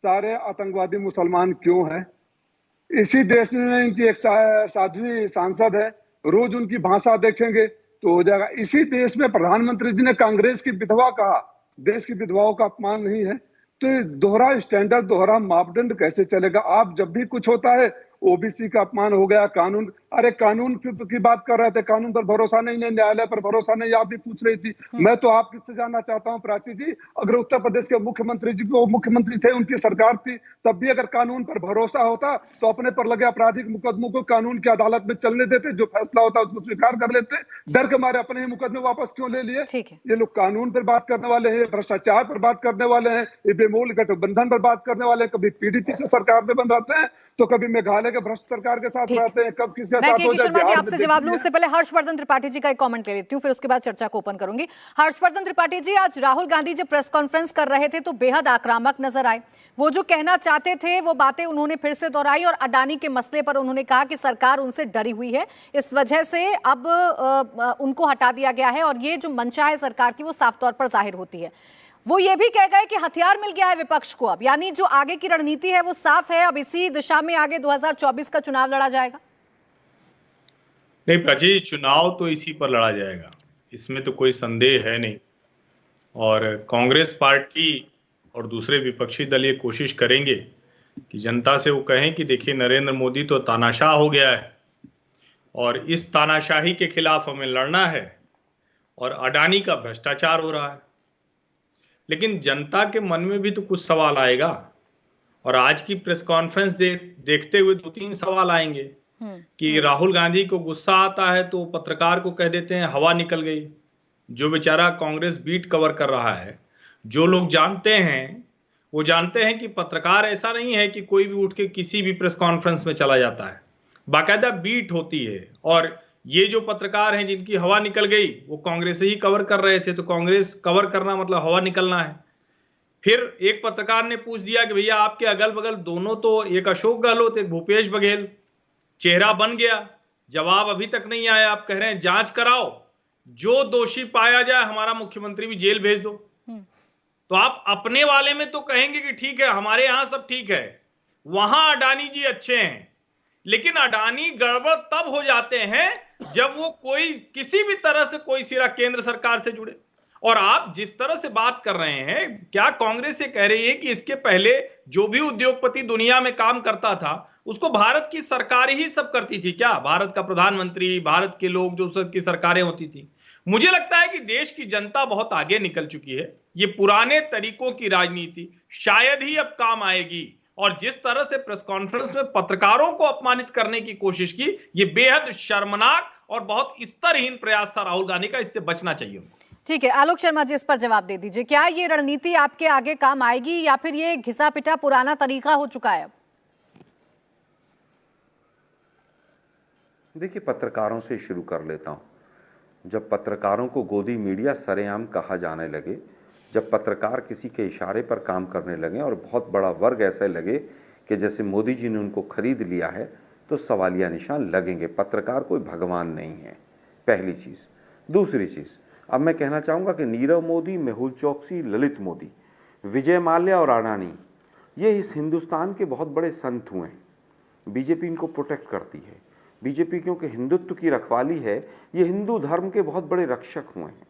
सारे आतंकवादी मुसलमान क्यों हैं। इसी देश में इनकी एक साध्वी सांसद है, रोज उनकी भाषा देखेंगे तो हो जाएगा। इसी देश में प्रधानमंत्री जी ने कांग्रेस की विधवा कहा, देश की विधवाओं का अपमान नहीं है। तो दोहरा स्टैंडर्ड, दोहरा मापदंड कैसे चलेगा? आप जब भी कुछ होता है ओबीसी का अपमान हो गया, कानून अरे कानून की बात कर रहे थे, कानून पर भरोसा नहीं है, न्यायालय पर भरोसा नहीं, आप भी पूछ रही थी। मैं तो आप किससे जानना चाहता हूँ प्राची जी, अगर उत्तर प्रदेश के मुख्यमंत्री जी को मुख्यमंत्री थे, उनकी सरकार थी, तब भी अगर कानून पर भरोसा होता तो अपने पर लगे आपराधिक मुकदमों को कानून की अदालत में चलने देते, जो फैसला होता उसको स्वीकार कर लेते। डर के मारे अपने ही मुकदमे वापस क्यों ले लिए? ये लोग कानून पर बात करने वाले हैं, भ्रष्टाचार पर बात करने वाले हैं, ये बेमूल गठबंधन पर बात करने वाले हैं। कभी पीडीपी से सरकार में बन रहते हैं तो कभी मेघालय के भ्रष्ट सरकार के साथ रहते हैं, कब किसके साथ हो जाए। आपसे जवाब लूं उससे पहले हर्षवर्धन त्रिपाठी जी का एक कमेंट ले लेती हूं, फिर उसके बाद चर्चा को ओपन करूंगी। हर्षवर्धन त्रिपाठी जी, आज राहुल गांधी जब प्रेस कॉन्फ्रेंस कर रहे थे तो बेहद आक्रामक नजर आए। वो जो कहना चाहते थे वो बातें उन्होंने फिर से दोहराई और अडानी के मसले पर उन्होंने कहा कि सरकार उनसे डरी हुई है, इस वजह से अब उनको हटा दिया गया है और ये जो मंशा है सरकार की वो साफ तौर पर जाहिर होती है। वो ये भी कह गए कि हथियार मिल गया है विपक्ष को, अब यानी जो आगे की रणनीति है वो साफ है, अब इसी दिशा में आगे 2024 का चुनाव लड़ा जाएगा। नहीं प्राची, चुनाव तो इसी पर लड़ा जाएगा, इसमें तो कोई संदेह है नहीं। और कांग्रेस पार्टी और दूसरे विपक्षी दल ये कोशिश करेंगे कि जनता से वो कहें कि देखिए नरेंद्र मोदी तो तानाशाह हो गया है और इस तानाशाही के खिलाफ हमें लड़ना है और अडानी का भ्रष्टाचार हो रहा है। लेकिन जनता के मन में भी तो कुछ सवाल आएगा और आज की प्रेस कॉन्फ्रेंस देखते हुए 2-3 सवाल आएंगे कि राहुल गांधी को गुस्सा आता है तो पत्रकार को कह देते हैं हवा निकल गई। जो बेचारा कांग्रेस बीट कवर कर रहा है, जो लोग जानते हैं वो जानते हैं कि पत्रकार ऐसा नहीं है कि कोई भी उठ के किसी भी प्रेस कॉन्फ्रेंस में चला जाता है, बाकायदा बीट होती है। और ये जो पत्रकार हैं जिनकी हवा निकल गई वो कांग्रेस ही कवर कर रहे थे, तो कांग्रेस कवर करना मतलब हवा निकलना है। फिर एक पत्रकार ने पूछ दिया कि भैया आपके अगल बगल दोनों तो, एक अशोक गहलोत एक भूपेश बघेल, चेहरा बन गया, जवाब अभी तक नहीं आया। आप कह रहे हैं जांच कराओ, जो दोषी पाया जाए हमारा मुख्यमंत्री भी जेल भेज दो। तो आप अपने वाले में तो कहेंगे कि ठीक है हमारे यहां सब ठीक है, वहां अडानी जी अच्छे हैं, लेकिन अडानी गड़बड़ तब हो जाते हैं जब वो कोई किसी भी तरह से कोई सिरा केंद्र सरकार से जुड़े। और आप जिस तरह से बात कर रहे हैं, क्या कांग्रेस ये कह रही है कि इसके पहले जो भी उद्योगपति दुनिया में काम करता था उसको भारत की सरकार ही सब करती थी क्या? भारत का प्रधानमंत्री, भारत के लोग जो उसकी सरकारें होती थी। मुझे लगता है कि देश की जनता बहुत आगे निकल चुकी है, ये पुराने तरीकों की राजनीति शायद ही अब काम आएगी। और जिस तरह से प्रेस कॉन्फ्रेंस में पत्रकारों को अपमानित करने की कोशिश की, ये बेहद शर्मनाक और बहुत स्तरहीन प्रयास था राहुल गांधी का, इससे बचना चाहिए। ठीक है, आलोक शर्मा जी इस पर जवाब दे दीजिए, क्या ये रणनीति आपके आगे काम आएगी या फिर ये घिसा पिटा पुराना तरीका हो चुका है? देखिए, पत्रकारों से शुरू कर लेता हूं। जब पत्रकारों को गोदी मीडिया सरेआम कहा जाने लगे, जब पत्रकार किसी के इशारे पर काम करने लगे और बहुत बड़ा वर्ग ऐसे लगे कि जैसे मोदी जी ने उनको खरीद लिया है, तो सवालिया निशान लगेंगे। पत्रकार कोई भगवान नहीं है, पहली चीज़। दूसरी चीज़, अब मैं कहना चाहूँगा कि नीरव मोदी, मेहुल चौकसी, ललित मोदी, विजय माल्या और अडानी, ये इस हिंदुस्तान के बहुत बड़े संत हुए हैं। बीजेपी इनको प्रोटेक्ट करती है। बीजेपी क्योंकि हिंदुत्व की रखवाली है, ये हिंदू धर्म के बहुत बड़े रक्षक हुए हैं।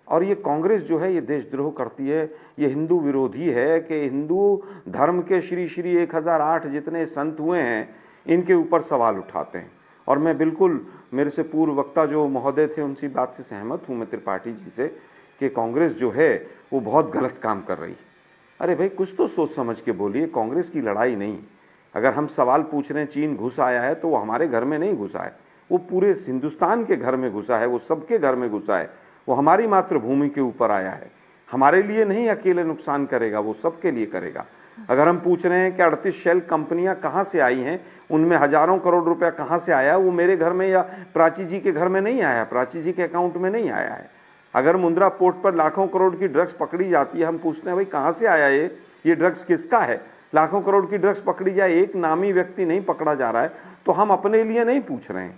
और ये कांग्रेस जो है ये देशद्रोह करती है, ये हिंदू विरोधी है कि हिंदू धर्म के श्री श्री 1008 जितने संत हुए हैं इनके ऊपर सवाल उठाते हैं। और मैं बिल्कुल, मेरे से पूर्व वक्ता जो महोदय थे उनसी बात से सहमत हूँ मैं त्रिपाठी जी से कि कांग्रेस जो है वो बहुत गलत काम कर रही है। अरे भाई, कुछ तो सोच समझ के बोलिए, कांग्रेस की लड़ाई नहीं। अगर हम सवाल पूछ रहे हैं चीन घुस आया है, तो वो हमारे घर में नहीं घुसा है, वो पूरे हिंदुस्तान के घर में घुसा है, वो सबके घर में घुसा है, वो हमारी मातृभूमि के ऊपर आया है। हमारे लिए नहीं अकेले नुकसान करेगा, वो सबके लिए करेगा। अगर हम पूछ रहे हैं कि 38 शेल कंपनियां कहां से आई हैं, उनमें हजारों करोड़ रुपया कहां से आया, वो मेरे घर में या प्राची जी के घर में नहीं आया, प्राची जी के अकाउंट में नहीं आया है। अगर मुंद्रा पोर्ट पर लाखों करोड़ की ड्रग्स पकड़ी जाती है, हम पूछते हैं भाई कहां से आया ये ड्रग्स किसका है? लाखों करोड़ की ड्रग्स पकड़ी जाए, एक नामी व्यक्ति नहीं पकड़ा जा रहा है, तो हम अपने लिए नहीं पूछ रहे हैं।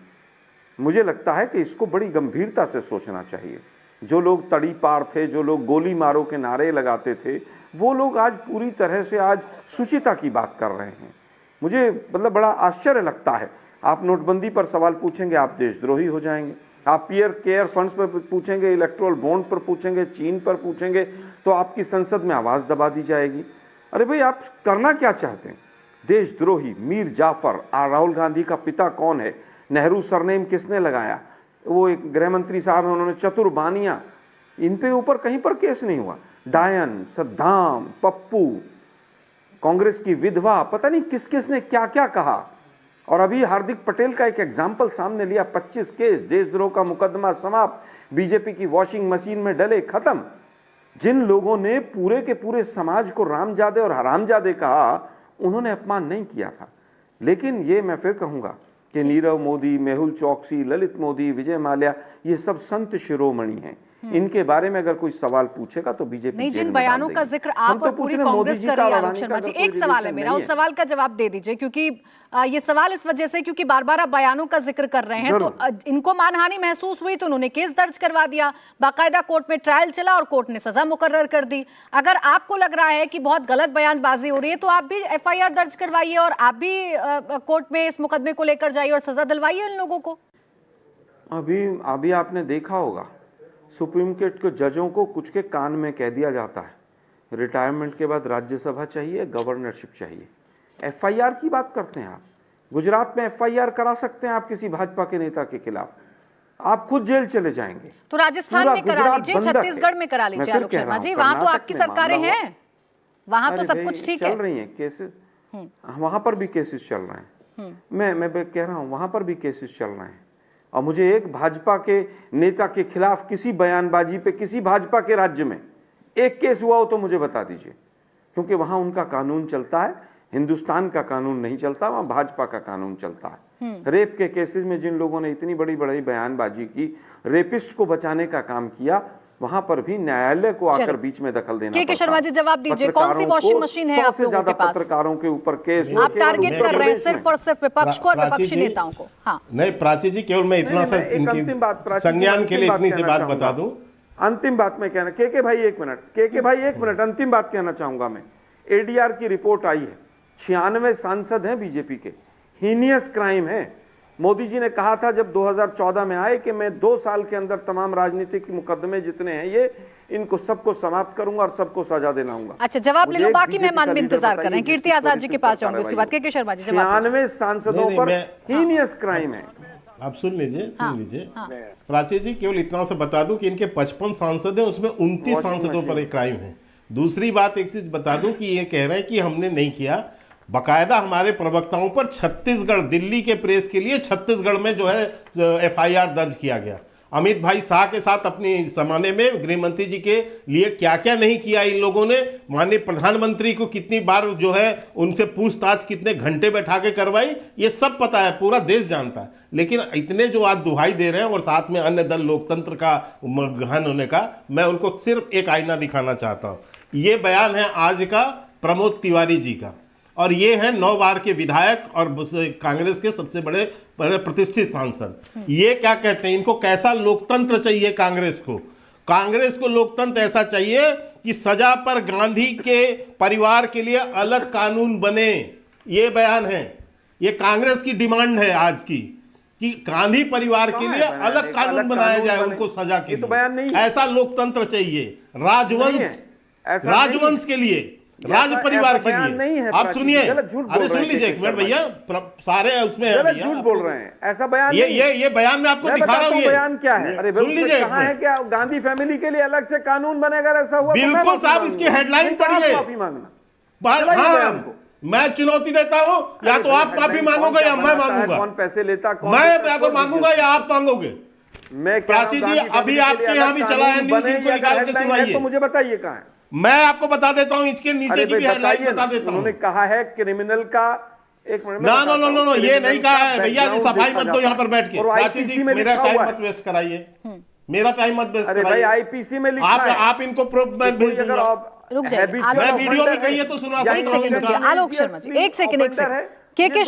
मुझे लगता है कि इसको बड़ी गंभीरता से सोचना चाहिए। जो लोग तड़ी पार थे, जो लोग गोली मारो के नारे लगाते थे, वो लोग आज पूरी तरह से आज शुचिता की बात कर रहे हैं। मुझे मतलब बड़ा आश्चर्य लगता है। आप नोटबंदी पर सवाल पूछेंगे, आप देशद्रोही हो जाएंगे। आप पीयर केयर फंड्स पर पूछेंगे, इलेक्ट्रोल बॉन्ड पर पूछेंगे, चीन पर पूछेंगे, तो आपकी संसद में आवाज़ दबा दी जाएगी। अरे भाई, आप करना क्या चाहते हैं? देशद्रोही मीर जाफर, राहुल गांधी का पिता कौन है? नेहरू सरनेम किसने लगाया, वो एक गृह मंत्री साहब हैं, उन्होंने चतुर्बानियां, इन पे ऊपर कहीं पर केस नहीं हुआ। डायन, सद्दाम, पप्पू, कांग्रेस की विधवा, पता नहीं किस किस ने क्या क्या कहा। और अभी हार्दिक पटेल का एक एग्जाम्पल सामने लिया, 25 केस, देशद्रोह का मुकदमा समाप्त, बीजेपी की वॉशिंग मशीन में डले, खत्म। जिन लोगों ने पूरे के पूरे समाज को रामजादे और हरामजादे कहा, उन्होंने अपमान नहीं किया था। लेकिन ये मैं फिर कहूंगा कि नीरव मोदी, मेहुल चौकसी, ललित मोदी, विजय माल्या, ये सब संत शिरोमणि हैं। इनके बारे में अगर कोई सवाल पूछेगा तो बीजेपी नहीं, जिन बयानों का जिक्र आप और पूरी कांग्रेस कर रही है आलोक शर्मा जी, एक सवाल है मेरा, उस सवाल का जवाब दे दीजिए, क्योंकि ये सवाल इस वजह से क्योंकि बार बार आप बयानों का जिक्र कर रहे हैं, तो इनको मानहानि महसूस हुई तो उन्होंने केस दर्ज करवा दिया, बाकायदा कोर्ट में ट्रायल चला और कोर्ट ने सजा मुकर्रर कर दी। अगर आपको लग रहा है कि बहुत गलत बयानबाजी हो रही है तो आप भी FIR दर्ज करवाइए और आप भी कोर्ट में इस मुकदमे को लेकर जाइए और सजा दिलवाइए इन लोगों को। अभी आपने देखा होगा, सुप्रीम कोर्ट के जजों को कुछ के कान में कह दिया जाता है, रिटायरमेंट के बाद राज्यसभा चाहिए, गवर्नरशिप चाहिए। FIR की बात करते हैं आप, गुजरात में FIR करा सकते हैं आप किसी भाजपा के नेता के खिलाफ, आप खुद जेल चले जाएंगे। तो राजस्थान में करा लीजिए, छत्तीसगढ़ में करा लीजिए आलोक शर्मा जी, वहां तो आपकी सरकारें हैं, वहां तो सब कुछ ठीक है, चल रही है केसेस, वहां पर भी केसेस चल रहे हैं। मैं कह रहा हूं वहां पर भी केसेस चल रहे हैं। और मुझे एक भाजपा के नेता के खिलाफ किसी बयानबाजी पे किसी भाजपा के राज्य में एक केस हुआ हो तो मुझे बता दीजिए, क्योंकि वहां उनका कानून चलता है, हिंदुस्तान का कानून नहीं चलता, वहां भाजपा का कानून चलता है। रेप के केसेस में जिन लोगों ने इतनी बड़ी बड़ी बयानबाजी की, रेपिस्ट को बचाने का काम किया, वहां पर भी न्यायालय को आकर बीच में दखल देना पड़ता है। शर्मा जी जवाब दीजिए, कौन सी वॉशिंग मशीन है आप लोगों के पास? पत्रकारों के ऊपर केस आप टारगेट कर रहे हैं सिर्फ और सिर्फ विपक्ष को और विपक्षी नेताओं को। हाँ नहीं प्राची जी, केवल मैं इतना सा संज्ञान के लिए इतनी सी बात बता दूं। अंतिम बात मैं कहना, के भाई एक मिनट, अंतिम बात कहना चाहूंगा मैं। ADR की रिपोर्ट आई है, 96 सांसद हैं बीजेपी के, हीनियस क्राइम है। मोदी जी ने कहा था जब 2014 में आए कि मैं 2 साल के अंदर तमाम राजनीतिक मुकदमे जितने हैं ये इनको सबको समाप्त करूंगा और सबको सजा दिलाऊंगा। अच्छा जवाब ले लो, बाकी मेहमान भी इंतजार कर रहे हैं। कीर्ति आजाद जी के पास जाऊंगी उसके बाद। के शर्मा जी जवाब। 96 सांसदों पर हीनियस क्राइम है। आप सुन लीजिए प्राची जी, केवल इतना से बता दूं कि इनके 55 सांसद हैं, उसमें 29 सांसदों पर एक क्राइम है। दूसरी बात एक चीज बता दूं कि ये कह रहे हैं कि हमने नहीं किया, बाकायदा हमारे प्रवक्ताओं पर छत्तीसगढ़, दिल्ली के प्रेस के लिए छत्तीसगढ़ में जो है FIR दर्ज किया गया। अमित भाई शाह के साथ अपनी जमाने में गृह मंत्री जी के लिए क्या क्या नहीं किया इन लोगों ने, माननीय प्रधानमंत्री को कितनी बार जो है उनसे पूछताछ कितने घंटे बैठा के करवाई, ये सब पता है, पूरा देश जानता है। लेकिन इतने जो आज दुहाई दे रहे हैं और साथ में अन्य दल लोकतंत्र का गहन होने का, मैं उनको सिर्फ एक आईना दिखाना चाहता हूँ। ये बयान है आज का प्रमोद तिवारी जी का, और ये है 9 बार के विधायक और कांग्रेस के सबसे बड़े प्रतिष्ठित सांसद। ये क्या कहते हैं, इनको कैसा लोकतंत्र चाहिए कांग्रेस को? कांग्रेस को लोकतंत्र ऐसा चाहिए कि सजा पर गांधी के परिवार के लिए अलग कानून बने। ये बयान है, ये कांग्रेस की डिमांड है आज की, कि गांधी परिवार के लिए अलग कानून बनाया जाए उनको सजा के लिए। बयान नहीं, ऐसा लोकतंत्र चाहिए, राजवंश के लिए, राज परिवार के लिए। आप सुनिए, अरे सुन लीजिए एक मिनट भैया, सारे उसमें है भैया, झूठ बोल रहे हैं, ऐसा बयान ये बयान मैं आपको दिखा रहा हूँ। बयान क्या है? अरे सुन लीजिए, कहाँ है क्या गांधी फैमिली के लिए अलग से कानून बनेगा? ऐसा हुआ बिल्कुल साहब, इसकी हेडलाइन पढ़िए। माफी मांगना, हाँ मैं चुनौती देता हूँ, या तो आप माफी मांगोगे या मैं मांगूंगा। कौन पैसे लेता, मैं या तो मांगूंगा या आप मांगोगे। प्राची जी अभी आपके यहाँ भी चला है न्यूज, इनको निकाल के सुनाइए, तो मुझे बताइए कहाँ है। मैं आपको बता देता हूं, इसके नीचे की भी हेडलाइन बता देता हूं। उन्होंने कहा है क्रिमिनल का, एक मिनट, नो, ये नहीं कहा है भैया जी, सफाई मत दो यहाँ पर बैठ के। प्राची जी मेरा टाइम मत वेस्ट कराइए, मेरा टाइम मत वेस्ट कराइए। IPC में लिखा है, आप इनको प्रूफ मैं भेज दूंगा। रुक जाइए, मैं वीडियो में कहिए तो सुना सकता हूं। आलोक शर्मा जी एक सेकंड। के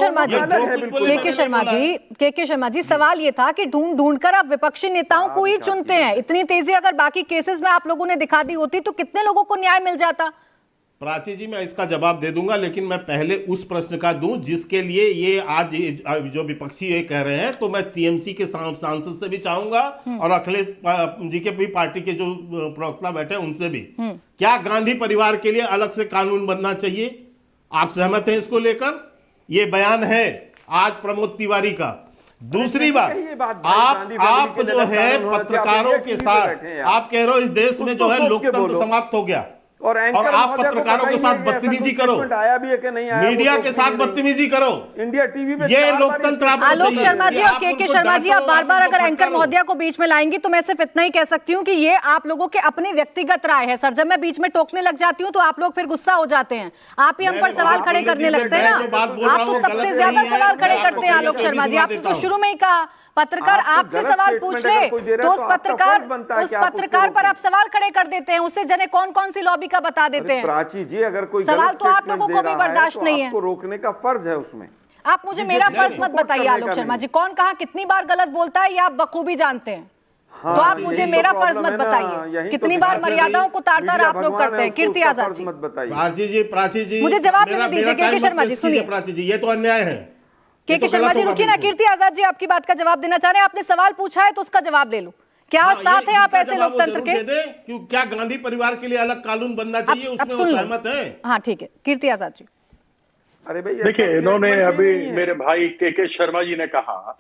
शर्मा जी सवाल ये था कि ढूंढ कर आप विपक्षी नेताओं को ही चुनते हैं। इतनी तेजी अगर बाकी केसेस में आप लोगों ने दिखा दी होती तो कितने लोगों को न्याय मिल जाता? प्राची जी मैं इसका जवाब दे दूंगा, लेकिन मैं पहले उस प्रश्न का दूं जिसके लिए ये आज जो विपक्षी ये कह रहे हैं। तो मैं TMC के सांसद से भी चाहूंगा और अखिलेश जी के भी पार्टी के जो प्रवक्ता बैठे उनसे भी, क्या गांधी परिवार के लिए अलग से कानून बनना चाहिए? आप सहमत हैं इसको लेकर? ये बयान है आज प्रमोद तिवारी का। दूसरी बात, ये बात भाई गांधी आप के जो जगह है कानून होना चाहिए। पत्रकारों आप के इंडिया टीवी पे साथ बैठे हैं आप कह रहे हो इस देश में जो है सोच के लोकतंत्र बोलो। समाप्त हो गया और और एंकर आप महोदय को पत्रकारों के बताइए साथ कि ऐसा बदतमीजी कोई करो, statement आया भी है कि नहीं आया, मीडिया वो के तो साथ नहीं। बदतमीजी करो, इंडिया टीवी पे ये 4 बार लोकतंत्र आपको आलोक चाहिए। शर्मा जी ये और आप के उनको शर्मा जी, डांटो, आप बार बार उनको अगर एंकर फटकारो। महोदया को बीच में लाएंगी तो मैं सिर्फ इतना ही कह सकती हूँ कि ये आप लोगों के अपनी व्यक्तिगत राय है सर। जब मैं बीच में टोकने लग जाती हूँ तो आप लोग फिर गुस्सा हो जाते हैं, आप ही हम पर सवाल खड़े करने लगते हैं ना। आप तो सबसे ज्यादा सवाल खड़े करते हैं आलोक शर्मा जी, आपने तो शुरू में ही कहा पत्रकार आपसे सवाल पूछ ले तो उस पत्रकार पर आप सवाल खड़े कर देते हैं, उससे जने कौन कौन सी लॉबी का बता देते हैं। प्राची जी, अगर कोई सवाल तो आप लोगों को भी बर्दाश्त नहीं है, आपको रोकने का फर्ज है उसमें। आप मुझे मेरा फर्ज मत बताइए आलोक शर्मा जी, कौन कहाँ कितनी बार गलत बोलता है ये आप बखूबी जानते हैं। तो आप मुझे मेरा फर्ज मत बताइए, कितनी बार मर्यादाओं को तार तार आप लोग करते हैं। कीर्ति आजाद जी, प्राची जी मुझे जवाब देने दीजिए। के शर्मा जी सुनिए, प्राची जी ये तो अन्याय है। के शर्मा जी रुकिए ना, कीर्ति आजाद जी आपकी बात का जवाब देना चाह रहे हैं, आपने सवाल पूछा है तो उसका जवाब ले लो। क्या साथ है आप ऐसे लोकतंत्र के? क्यों क्या गांधी परिवार के लिए अलग कानून बनना चाहिए, उसमें वो सहमत है? हाँ ठीक है, कीर्ति आजाद जी। अरे भाई देखिए, इन्होंने अभी मेरे भाई के शर्मा जी ने कहा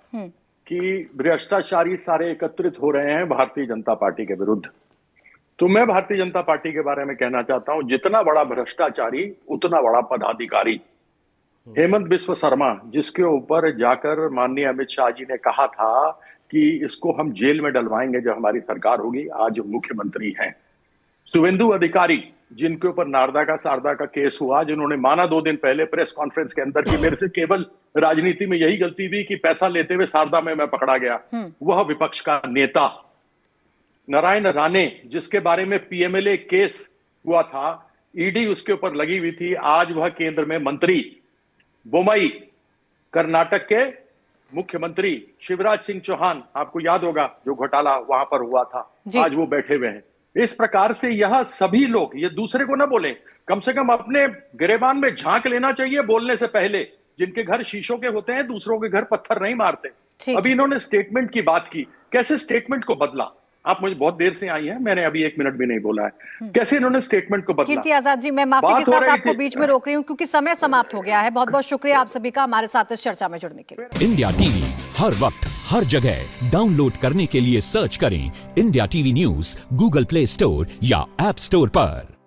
कि भ्रष्टाचारी सारे एकत्रित हो रहे हैं भारतीय जनता पार्टी के विरुद्ध। तो मैं भारतीय जनता पार्टी के बारे में कहना चाहता हूं, जितना बड़ा भ्रष्टाचारी उतना बड़ा पदाधिकारी। हेमंत बिस्व शर्मा, जिसके ऊपर जाकर माननीय अमित शाह जी ने कहा था कि इसको हम जेल में डलवाएंगे जब हमारी सरकार होगी, आज मुख्यमंत्री हैं। शुभेंदु अधिकारी, जिनके ऊपर नारदा का शारदा का केस हुआ, जिन्होंने माना 2 दिन पहले प्रेस कॉन्फ्रेंस के अंदर कि मेरे से केवल राजनीति में यही गलती हुई कि पैसा लेते हुए शारदा में मैं पकड़ा गया, वह विपक्ष का नेता। नारायण राणे, जिसके बारे में पीएमएलए केस हुआ था, ईडी उसके ऊपर लगी हुई थी, आज वह केंद्र में मंत्री। बोमई, कर्नाटक के मुख्यमंत्री शिवराज सिंह चौहान, आपको याद होगा जो घोटाला वहां पर हुआ था, आज वो बैठे हुए हैं। इस प्रकार से यह सभी लोग, ये दूसरे को ना बोले, कम से कम अपने गिरेबान में झांक लेना चाहिए बोलने से पहले। जिनके घर शीशों के होते हैं, दूसरों के घर पत्थर नहीं मारते। अभी इन्होंने स्टेटमेंट की बात की, कैसे स्टेटमेंट को बदला? आप मुझे बहुत देर से आई हैं, मैंने अभी 1 मिनट भी नहीं बोला है, कैसे इन्होंने स्टेटमेंट को बदला? कीर्ति आजाद जी, मैं माफी के साथ आपको बीच में रोक रही हूँ क्योंकि समय समाप्त हो गया है। बहुत बहुत शुक्रिया आप सभी का हमारे साथ इस चर्चा में जुड़ने के लिए। इंडिया टीवी हर वक्त हर जगह डाउनलोड करने के लिए सर्च करें India TV news Google play store या ऐप स्टोर पर।